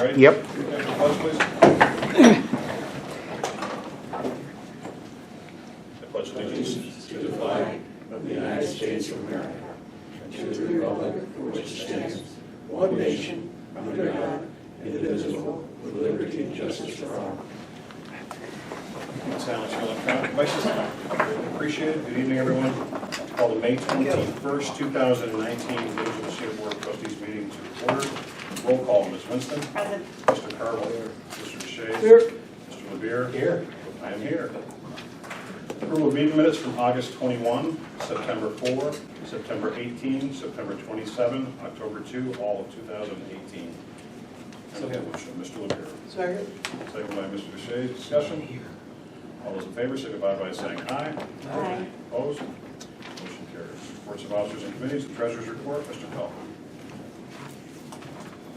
Ready? Yep. Pledge, please. I pledge allegiance To the flag of the United States of America, and to the republic for which it stands, one nation, under God, indivisible, with liberty and justice for all. Silence your electronic devices. Appreciate it. Good evening, everyone. Call the May 21st, 2019 Division State Board of Trustees meeting to order. Roll call, Ms. Winston. Present. Mr. Carvel. Here. Mr. Deshays. Here. Mr. LeBeer. Here. I am here. Approval of meeting minutes from August 21, September 4, September 18, September 27, October 2, all of 2018. And again, motion, Mr. LeBeer. Second. Second by Mr. Deshays. Discussion? All those in favor signify by saying aye. Aye. Opposed? Motion carries. Reports of officers and committees, the treasurer's report, Mr. Pell.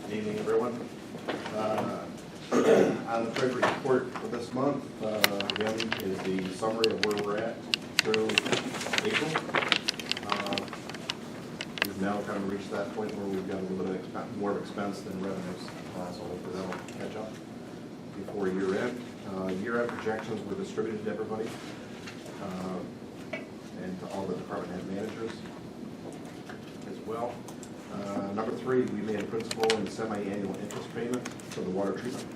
Good evening, everyone. On the treasury report for this month, again, is the summary of where we're at through April. We've now kind of reached that point where we've got a little bit of more of expense than revenues, so hopefully that'll catch up before year end. Year-end projections were distributed to everybody and to all the department head managers as well. Number 3, we made a principal and semi-annual interest payment for the water treatment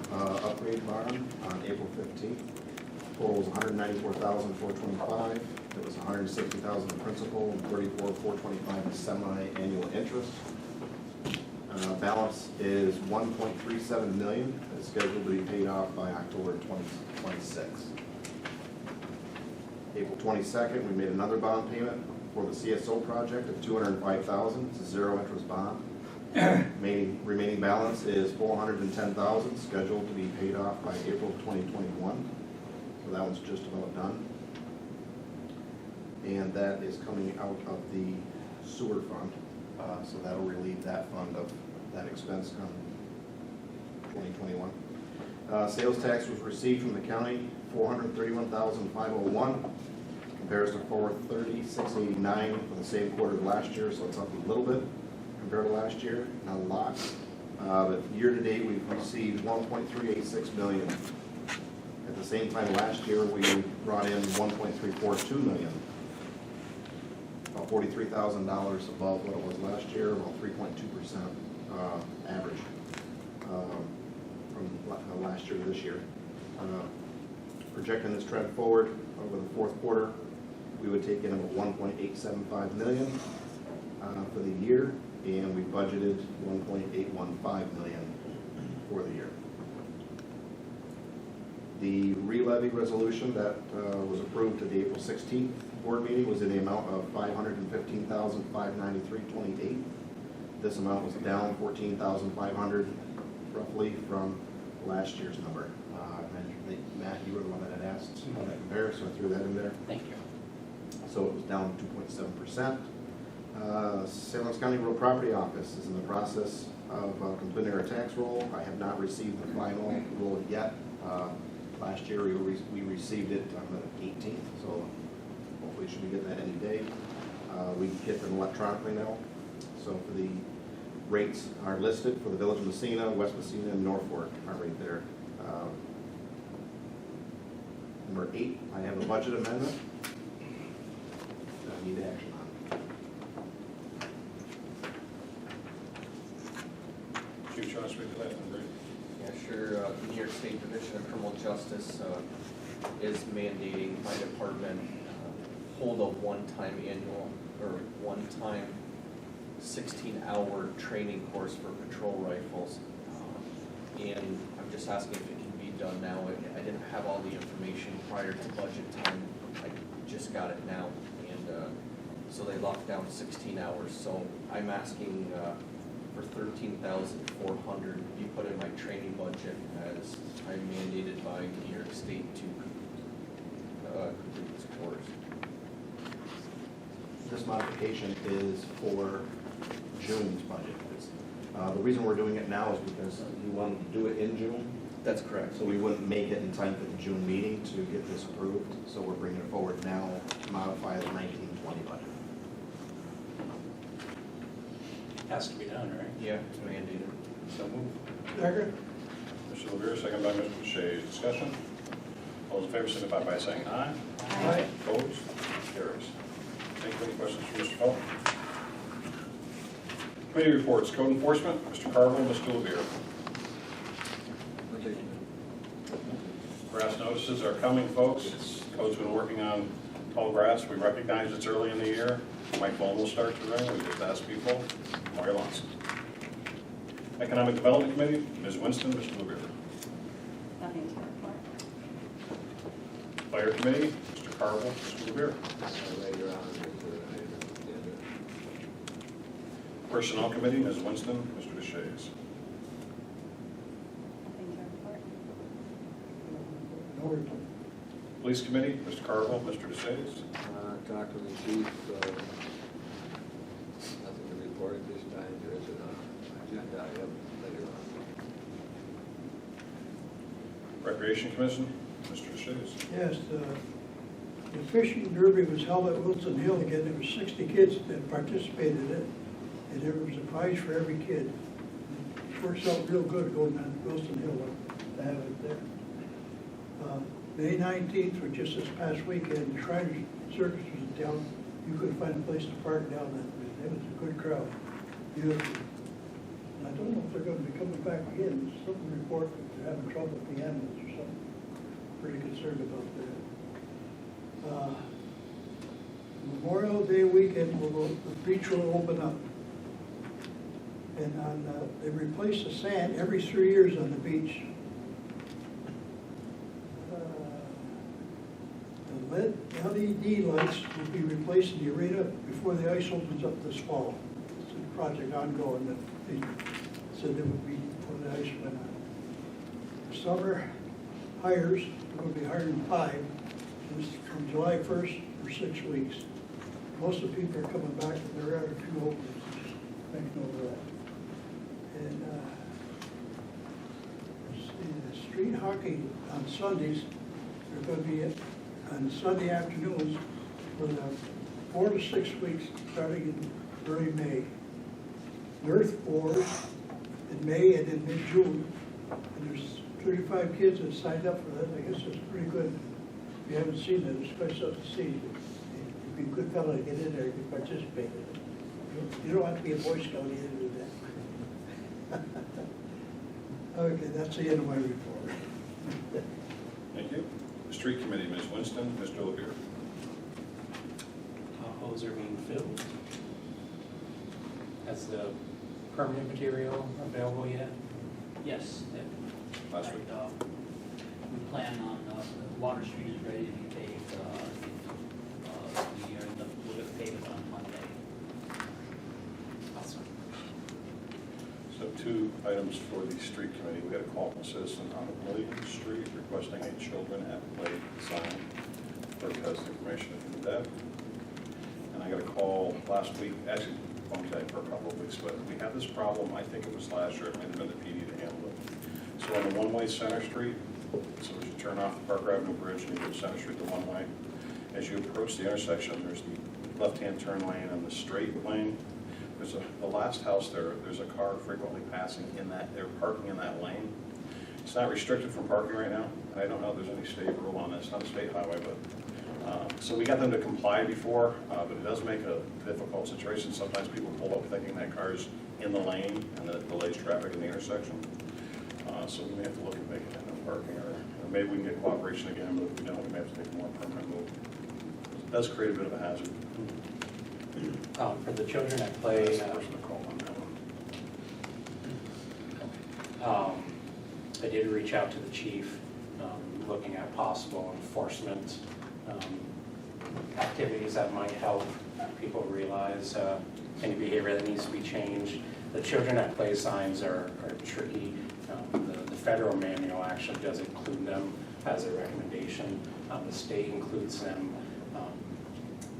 upgrade bond on April 15th. Total was $194,425. It was $160,000 in principal and $34,425 in semi-annual interest. Balance is $1.37 million. It's scheduled to be paid off by October 2026. April 22nd, we made another bond payment for the CSO project of $205,000. It's a zero interest bond. Remaining balance is $410,000, scheduled to be paid off by April 2021. So that one's just about done. And that is coming out of the sewer fund. So that'll relieve that fund of that expense come 2021. Sales tax was received from the county, $431,501. Compares to $430,689 for the same quarter of last year, so it's up a little bit compared to last year, not a lot. But year to date, we've received $1.386 million. At the same time last year, we brought in $1.342 million. About $43,000 above what it was last year, about 3.2% average from last year to this year. Projecting this trend forward over the fourth quarter, we would take in about $1.875 million for the year, and we budgeted $1.815 million for the year. The re-levy resolution that was approved at the April 16th board meeting was in the amount of $515,593.28. This amount was down $14,500 roughly from last year's number. Matt, you were the one that had asked how that compares, so I threw that in there. Thank you. So it was down 2.7%. St. Louis County Real Property Office is in the process of completing our tax roll. I have not received the final roll yet. Last year we received it on the 18th, so hopefully should we get that any day. We get them electronically now. So for the rates are listed for the Village of Massena, West Massena, and Norfolk are right there. Number 8, I have a budget amendment that I need action on. Chief John, speak to that one, great. Yeah, sure. New York State Division of Criminal Justice is mandating my department hold a one-time annual or one-time 16-hour training course for patrol rifles. And I'm just asking if it can be done now. I didn't have all the information prior to budget time. I just got it now. And so they locked down 16 hours. So I'm asking for $13,400 be put in my training budget as I'm mandated by New York State to complete this course. This modification is for June's budget. The reason we're doing it now is because you wanted to do it in June, That's correct. so we wouldn't make it in time for the June meeting to get this approved. So we're bringing it forward now to modify the 1920 budget. Has to be done, right? Yeah, it's mandated. So move. Second. Mr. Levere, second by Mr. Shays. Discussion? All those in favor signify by saying aye. Aye. Opposed? Carries. Thank you. Any questions for Mr. Felton? Committee reports. Code enforcement, Mr. Carville, Mr. Levere. Grass notices are coming, folks. Code's been working on tall grass. We recognize it's early in the year. My phone will start to ring. We just ask people. Mario Lonson. Economic Development Committee, Ms. Winston, Mr. Levere. Nothing to report. Fire Committee, Mr. Carville, Mr. Levere. Later on, agenda. Personnel Committee, Ms. Winston, Mr. DeShays. Nothing to report. No report. Police Committee, Mr. Carville, Mr. DeShays. Talk to the chief, nothing to report at this time. There is an agenda item later on. Recreation Commission, Mr. DeShays. Yes, the fishing derby was held at Wilson Hill again. There were 60 kids that participated in it, and there was a prize for every kid. It works out real good going on Wilson Hill to have it there. May 19th, or just this past weekend, the Shriners Circus was in town. You couldn't find a place to park down there. It was a good crowd. Beautiful. And I don't know if they're going to be coming back again. Something report that they're having trouble with the animals or something. Pretty concerned about that. Memorial Day weekend, the beach will open up. And they replace the sand every 3 years on the beach. The LED lights will be replaced in the arena before the ice opens up this fall. It's a project ongoing that they said it would be before the ice went on. Summer hires, we're going to be hiring 5 from July 1st for 6 weeks. Most of the people are coming back, but there are a few openings, just make note of that. And the street hockey on Sundays, they're going to be on Sunday afternoons for the 4 to 6 weeks, starting in early May. Earth Wars in May and in mid-June, and there's 35 kids that signed up for that. I guess it's pretty good. If you haven't seen it, it's quite something to see. You'd be a good fellow to get in there if you participate in it. You don't have to be a Boy Scout either to do that. Okay, that's the end of my report. Thank you. The Street Committee, Ms. Winston, Mr. Levere. Holes are being filled. Has the permanent material available yet? Yes. Last week. We plan on, Water Street is ready to be paved, we're going to pave it on Monday. Awesome. So 2 items for the Street Committee. We got a call from a citizen on William Street requesting a children at play sign for because information from Deb. And I got a call last week, actually, phone tag for a couple of weeks, but we had this problem, I think it was last year, it might have been the PD to handle it. So on the one-way Center Street, so as you turn off the Parker Avenue Bridge and you go to Center Street the one-way, as you approach the intersection, there's the left-hand turn lane and the straight lane. There's the last house there's a car frequently passing in that, they're parking in that lane. It's not restricted from parking right now, and I don't know if there's any state rule on this, not a state highway, but, so we got them to comply before, but it does make a difficult situation. Sometimes people pull up thinking that car's in the lane, and then it delays traffic in the intersection. So we may have to look at making that no parking, or maybe we can get cooperation again, but if we don't, we may have to take a more permanent move. It does create a bit of a hazard. For the children at play, That's the person to call on that one. I did reach out to the chief, looking at possible enforcement activities that might help people realize any behavior that needs to be changed. The children at play signs are tricky. The federal manual actually does include them as a recommendation. The state includes them,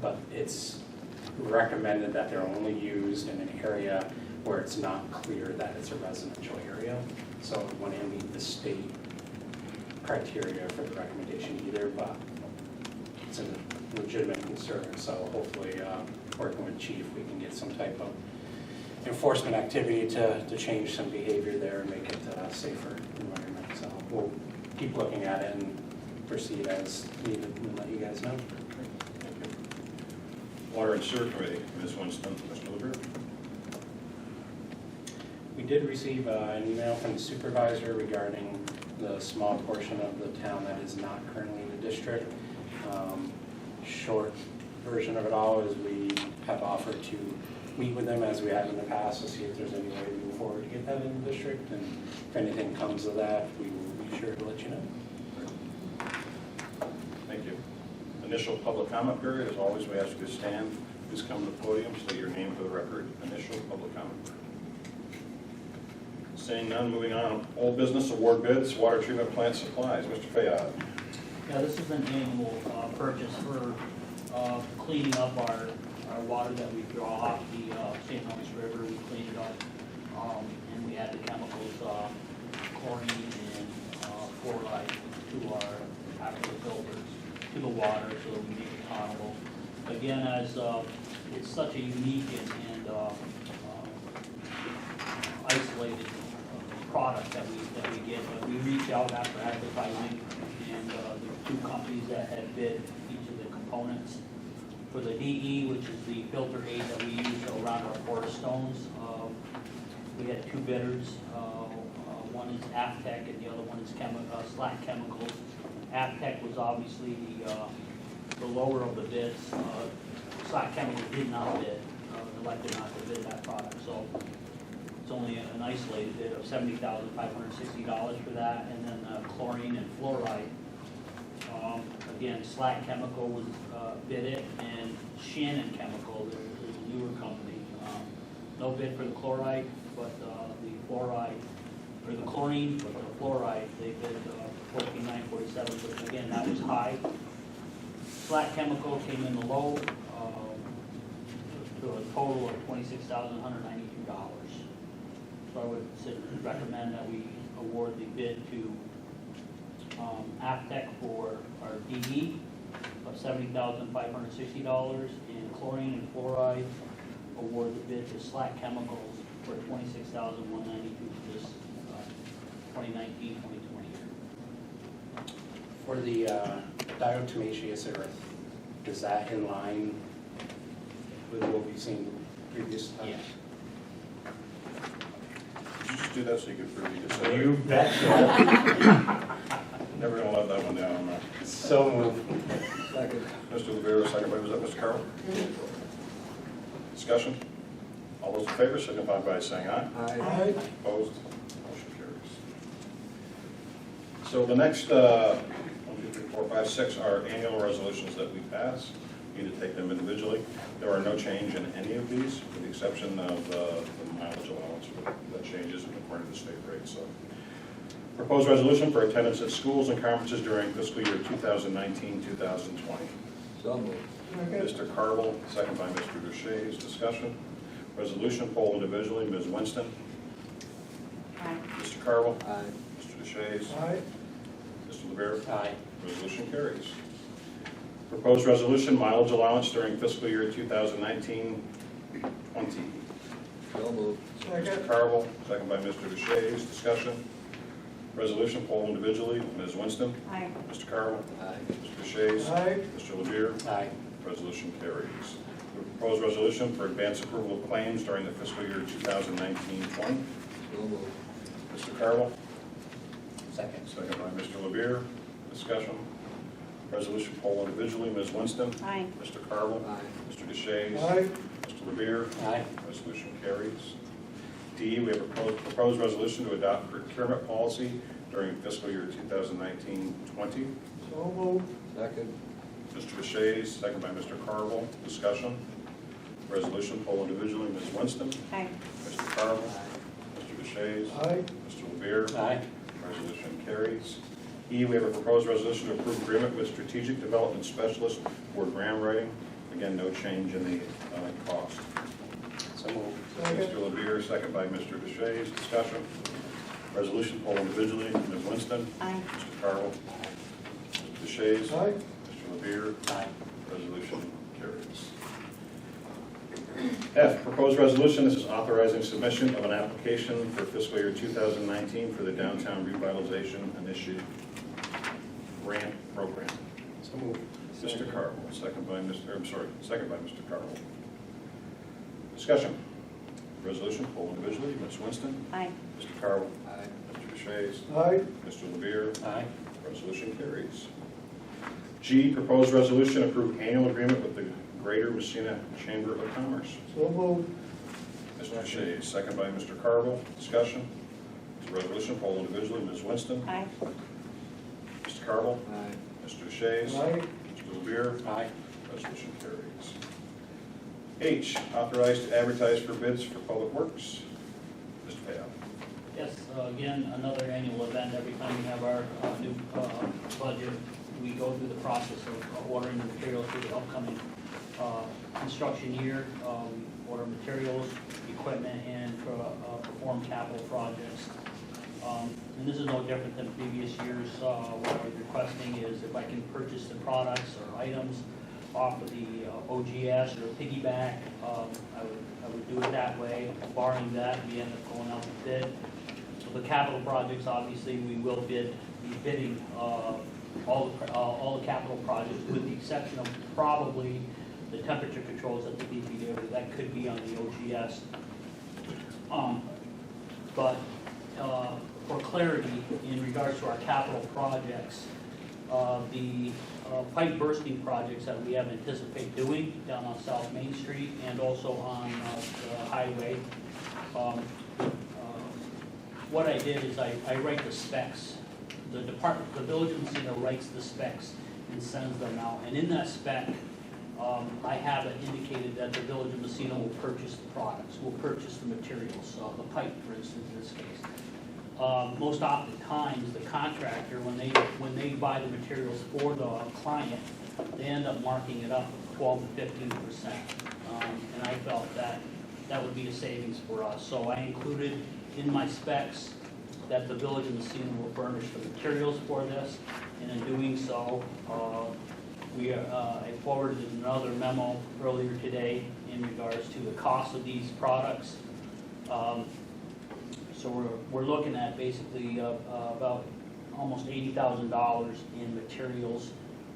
but it's recommended that they're only used in an area where it's not clear that it's a residential area. So it wouldn't meet the state criteria for the recommendation either, but it's a legitimate concern. So hopefully, working with chief, we can get some type of enforcement activity to change some behavior there and make it a safer environment. keep looking at it and proceed as needed and let you guys know. Thank you. Water and Sewer Committee, Ms. Winston, Mr. LeBeer. We did receive an email from the supervisor regarding the small portion of the town that is not currently in the district. Short version of it all is we have offered to meet with them as we have in the past to see if there's any way to move forward to get that in the district. And if anything comes of that, we will be sure to let you know. Thank you. Initial public comment period, as always, we ask you to stand. Please come to the podium, state your name for the record. Initial public comment period. Seeing none, moving on. Old business award bids, water treatment plant supplies. Mr. Fayad. Yeah, this is an annual purchase for cleaning up our water that we draw off the St. Louis River. We clean it up, and we add the chemicals, chlorine and fluoride to our actual filters, to the water, so that we make it potable. Again, as it's such a unique and isolated product that we get, but we reach out after advertising, and there are two companies that had bid each of the components. For the DE, which is the filter aid that we use around our porous stones, we had two bidders. One is Aftec and the other one is Slack Chemicals. Aftec was obviously the lower of the bids. Slack Chemicals did not bid, elected not to bid that product. So it's only an isolated bid of $70,560 for that, and then chlorine and fluoride. Again, Slack Chemical was bid it, and Shannon Chemical, there's a newer company. No bid for the chloride, but the fluoride, or the chlorine, but the fluoride, they bid $14,947, but again, that was high. Slack Chemical came in the low, to a total of $26,192. So I would recommend that we award the bid to Aftec for our DE of $70,560, and chlorine and fluoride award the bid to Slack Chemicals for $26,192 for this 2019-2020 year. For the diatomaceous earth, is that in line with what we've seen previously? Yes. Did you just do that so you could prove you just said it? You betcha. Never gonna let that one down, I'm not. So moved. Mr. LeBeer, second by, was that Mr. Carroll? Discussion? All those in favor signify by saying aye. Aye. Opposed? Motion carries. So the next 1, 2, 3, 4, 5, 6 are annual resolutions that we pass. You need to take them individually. There are no change in any of these, with the exception of the mileage allowance that changes according to the state rate. So, proposed resolution for attendance at schools and conferences during fiscal year 2019-2020. So moved. Mr. Carvel, second by Mr. Deshaies. Discussion. Resolution poll individually. Ms. Winston. Aye. Mr. Carvel. Aye. Mr. Deshaies. Aye. Mr. LeBeer. Aye. Resolution carries. Proposed resolution mileage allowance during fiscal year 2019-20. So moved. Mr. Carvel, second by Mr. Deshaies. Discussion. Resolution poll individually. Ms. Winston. Aye. Mr. Carvel. Aye. Mr. Deshaies. Aye. Mr. LeBeer. Aye. Resolution carries. The proposed resolution for advance approval of claims during the fiscal year 2019-20. So moved. Mr. Carvel, Second. second by Mr. LeBeer. Discussion. Resolution poll individually. Ms. Winston. Aye. Mr. Carvel. Aye. Mr. Deshaies. Aye. Mr. LeBeer. Aye. Resolution carries. D, we have a proposed resolution to adopt procurement policy during fiscal year 2019-20. So moved. Second. Mr. Deshaies, second by Mr. Carvel. Discussion. Resolution poll individually. Ms. Winston. Aye. Mr. Carvel. Mr. Deshaies. Aye. Mr. LeBeer. Aye. Resolution carries. E, we have a proposed resolution to approve agreement with Strategic Development Specialist for grant writing. Again, no change in the cost. So moved. Second. Mr. LeBeer, second by Mr. Deshaies. Discussion. Resolution poll individually. Ms. Winston. Aye. Mr. Carvel. Mr. Deshaies. Aye. Mr. LeBeer. Aye. Resolution carries. F, proposed resolution. This is authorizing submission of an application for fiscal year 2019 for the Downtown Revitalization Initiative Grant Program. So move. Mr. Carvel, second by Mr. Carvel. Discussion. Resolution, poll individually. Ms. Winston. Aye. Mr. Carvel. Aye. Mr. Deshaies. Aye. Mr. Lemire. Aye. Resolution carries. G, proposed resolution approve annual agreement with the Greater Massena Chamber of Commerce. So moved. Mr. Deshaies, second by Mr. Carvel. Discussion. This resolution, poll individually. Ms. Winston. Aye. Mr. Carvel. Aye. Mr. Deshaies. Aye. Mr. Lemire. Aye. Resolution carries. H, authorized to advertise for bids for public works. Mr. Payette. Yes, again, another annual event. Every time we have our new budget, we go through the process of ordering the materials for the upcoming construction year. We order materials, equipment, and perform capital projects. And this is no different than previous years. What I was requesting is if I can purchase the products or items off of the OGS or piggyback, I would do it that way. Barring that, we end up going out to bid. So the capital projects, obviously, we will be bidding all the capital projects, with the exception of probably the temperature controls at the DPW. That could be on the OGS. But for clarity, in regards to our capital projects, the pipe bursting projects that we have anticipate doing down on South Main Street and also on the highway. What I did is I write the specs. The village of Massena writes the specs and sends them out. And in that spec, I have it indicated that the village of Massena will purchase the products, will purchase the materials, the pipe, for instance, in this case. Most oftentimes, the contractor, when they buy the materials for the client, they end up marking it up 12 to 15%. And I felt that would be a savings for us. So I included in my specs that the village of Massena will furnish the materials for this, and in doing so, I forwarded another memo earlier today in regards to the cost of these products. So we're looking at basically about almost $80,000 in materials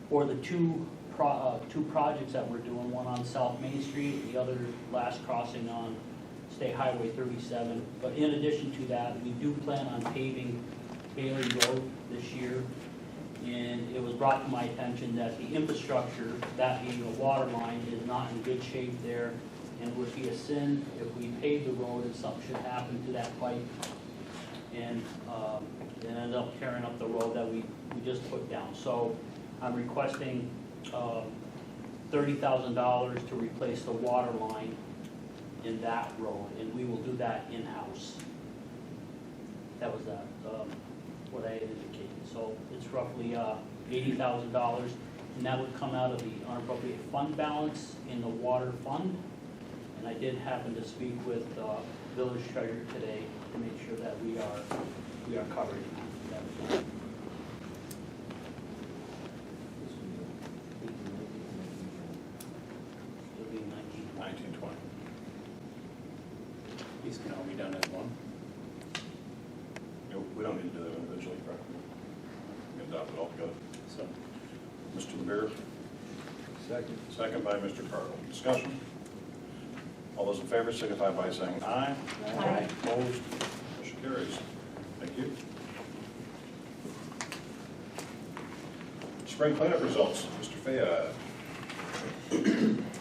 for the two projects that we're doing, one on South Main Street, the other last crossing on State Highway 37. But in addition to that, we do plan on paving Bailey Road this year. And it was brought to my attention that the infrastructure, that being a water line, is not in good shape there. And it would be a sin if we paved the road and something should happen to that pipe and end up tearing up the road that we just put down. So I'm requesting $30,000 to replace the water line in that road, and we will do that in-house. That was what I had indicated. So it's roughly $80,000, and that would come out of the unappropriated fund balance in the water fund. And I did happen to speak with village treasurer today to make sure that we are covered in that. It'll be 1920. These can all be done as one. We don't need to do them individually, right? We can adopt it all together. So, Mr. Lemire. Second. Second by Mr. Carvel. Discussion. All those in favor signify by saying aye. Aye. Opposed? Motion carries. Thank you. Spring cleanup results. Mr. Fayad.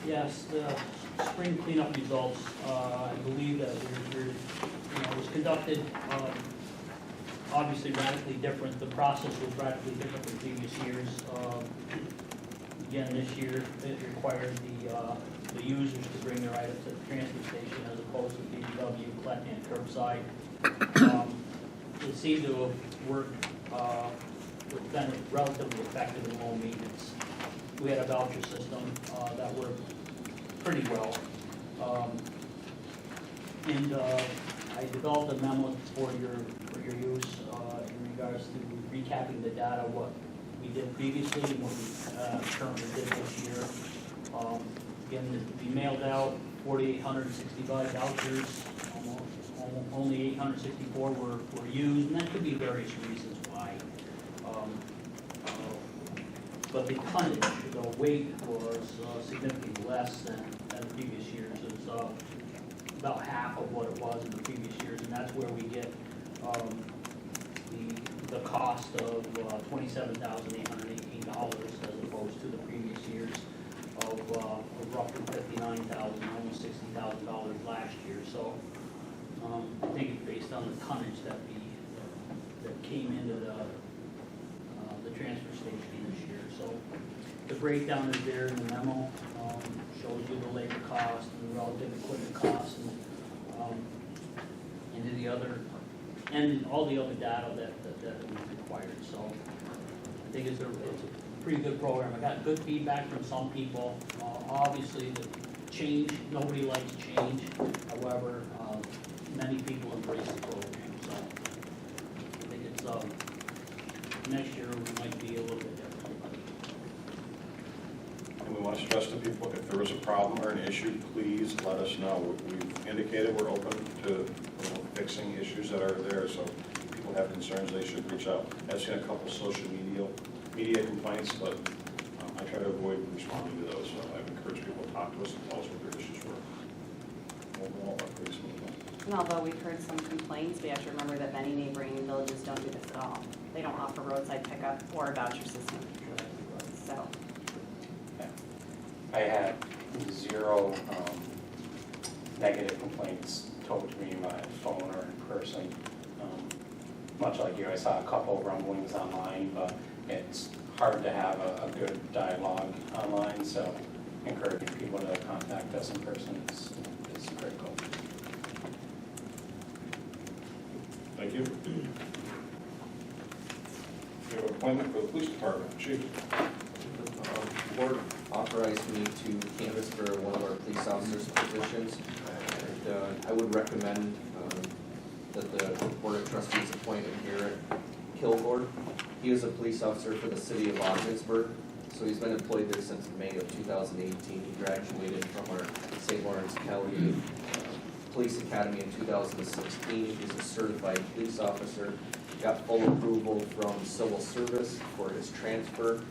Yes, the spring cleanup results, I believe that it was conducted, obviously radically different. The process was radically different than previous years. Again, this year, it required the users to bring their items to the transfer station as opposed to DPW collecting at curbside. It seemed to have worked, it's been relatively effective in low maintenance. We had a voucher system that worked pretty well. And I developed a memo for your use in regards to recapping the data, what we did previously and what we currently did this year. Again, we mailed out 4,865 vouchers, only 864 were used, and that could be various reasons why. But the tonnage, the weight was significantly less than the previous years. It's about half of what it was in the previous years, and that's where we get the cost of $27,818 as opposed to the previous years of roughly $59,000, almost $60,000 last year. So I think it's based on the tonnage that came into the transfer station this year. So the breakdown is there in the memo, shows you the labor cost and the relative equipment costs and the other, and all the other data that was required. So I think it's a pretty good program. I got good feedback from some people. Obviously, the change, nobody likes change. However, many people embrace the program. So I think it's next year we might be a little bit different. And we want to stress to people, if there is a problem or an issue, please let us know. We've indicated we're open to fixing issues that are there, so if people have concerns, they should reach out. I've seen a couple social media complaints, but I try to avoid responding to those, so I encourage people to talk to us and tell us what their issues were. Overall, pretty smooth. And although we've heard some complaints, we have to remember that many neighboring villages don't do this at all. They don't offer roadside pickup or a voucher system. So, I had 0 negative complaints told to me by phone or in person. Much like you, I saw a couple rumblings online, but it's hard to have a good dialogue online, so encouraging people to contact us in person is critical. Thank you. We have an appointment for the police department. Chief. Board authorized me to canvass for one of our police officers' positions. And I would recommend that the Board of Trustees appoint Garrett Kilgore. He is a police officer for the city of Ogdensburg, so he's been employed there since May of 2018. He graduated from our St. Lawrence County Police Academy in 2016. He's a certified police officer. Got full approval from civil service for his transfer,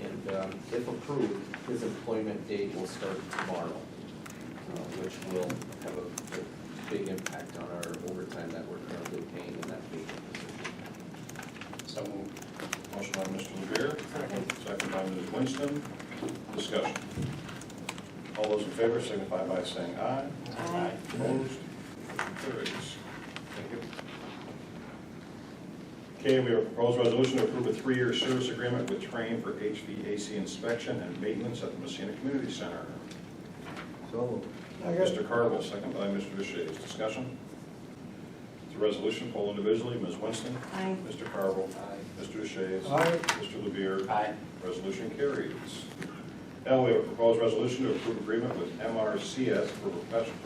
and if approved, his employment date will start tomorrow, which will have a big impact on our overtime that we're currently paying in that vacant position. So Motion by Mr. Levere. Second by Ms. Winston. Discussion. All those in favor signify by saying aye. Aye. Opposed? Motion carries. Thank you. Okay, we have a proposed resolution to approve a 3-year service agreement with Train for HVAC inspection and maintenance at the Massena Community Center. So Mr. Carvel, second by Mr. Deshays. Discussion? It's a resolution, poll individually. Ms. Winston? Aye. Mr. Carvel? Aye. Mr. Deshays? Aye. Mr. Levere? Aye. Resolution carries. Now, we have a proposed resolution to approve agreement with MRCS for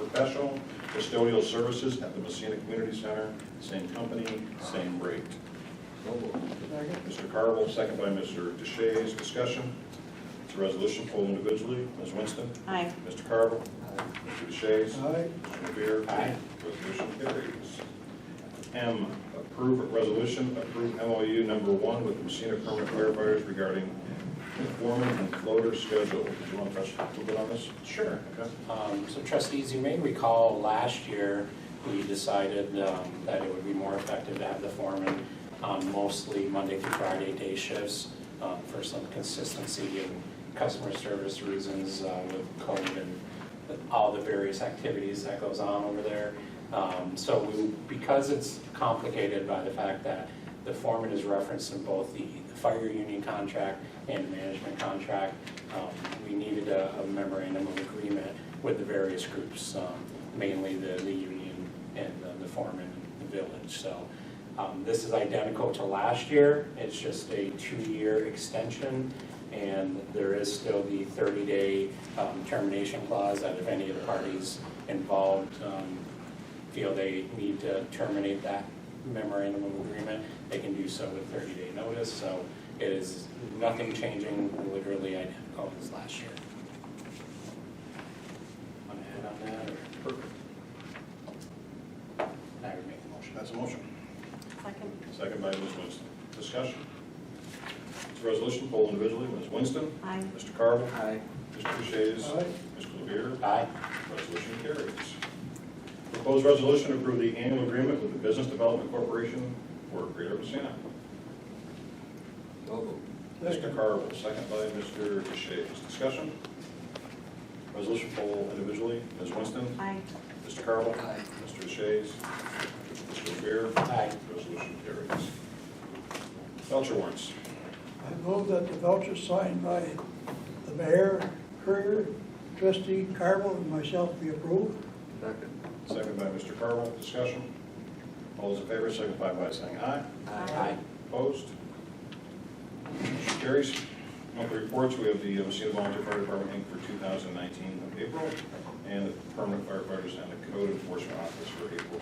professional custodial services at the Massena Community Center. Same company, same rate. Mr. Carvel, second by Mr. Deshays. Discussion? It's a resolution, poll individually. Ms. Winston? Aye. Mr. Carvel? Aye. Mr. Deshays? Aye. Mr. Levere? Aye. Resolution carries. M, approve resolution, approve MOU number 1 with Massena Permanent Firefighters regarding the foreman and floater schedule. Do you want to touch a little bit on this? Sure. Okay. So trustees, you may recall last year, we decided that it would be more effective to have the foreman mostly Monday through Friday day shifts for some consistency and customer service reasons with COVID and all the various activities that goes on over there. Because it's complicated by the fact that the foreman is referenced in both the fire union contract and management contract, we needed a memorandum of agreement with the various groups, mainly the union and the foreman in the village. So this is identical to last year. It's just a 2-year extension, and there is still the 30-day termination clause that if any of the parties involved feel they need to terminate that memorandum of agreement, they can do so with 30-day notice. So it is nothing changing, literally identical as last year. Want to add on that? Or? Perfect. I would make the motion. That's a motion. Second. Second by Ms. Winston. Discussion? This resolution, poll individually. Ms. Winston? Aye. Mr. Carvel? Aye. Mr. Deshaies? Aye. Mr. Levere? Aye. Resolution carries. Proposed resolution to approve the annual agreement with the Business Development Corporation for Greater Massena. Mr. Carvel, second by Mr. Deshaies. Discussion? Resolution poll individually. Ms. Winston? Aye. Mr. Carvel? Aye. Mr. Deshaies? Mr. Levere? Aye. Resolution carries. Voucher warrants. I move that the vouchers signed by the mayor, courier, trustee Carvel, and myself be approved. Second by Mr. Carvel. Discussion? All those in favor signify by saying aye. Aye. Opposed? Motion carries. Monthly reports, we have the Massena Volunteer Fire Department Inc. for 2019 of April, and the permanent firefighters and the code enforcement office for April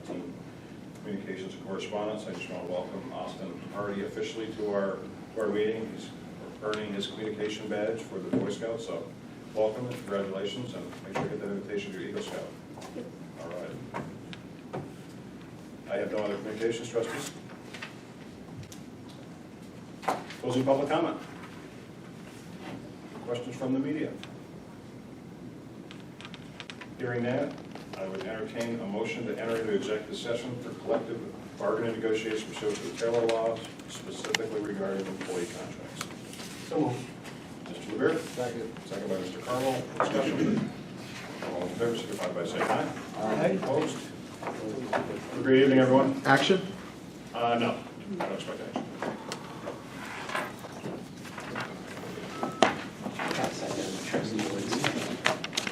2019. Communications and correspondence, I just want to welcome Austin Hardy officially to our meeting. He's earning his communication badge for the Boy Scouts, so welcome and congratulations, and make sure you get that invitation to your Eagle Scout. All right. I have no other communications, trustees. Closing public comment. Questions from the media? Hearing that, I would entertain a motion to enter into executive session for collective bargaining negotiations pursuant to the Taylor laws, specifically regarding employee contracts. So moved. Mr. Levere? Second by Mr. Carmel. Discussion? All in favor, signify by saying aye. Aye. Opposed? Have a great evening, everyone. Action? No, I don't expect action.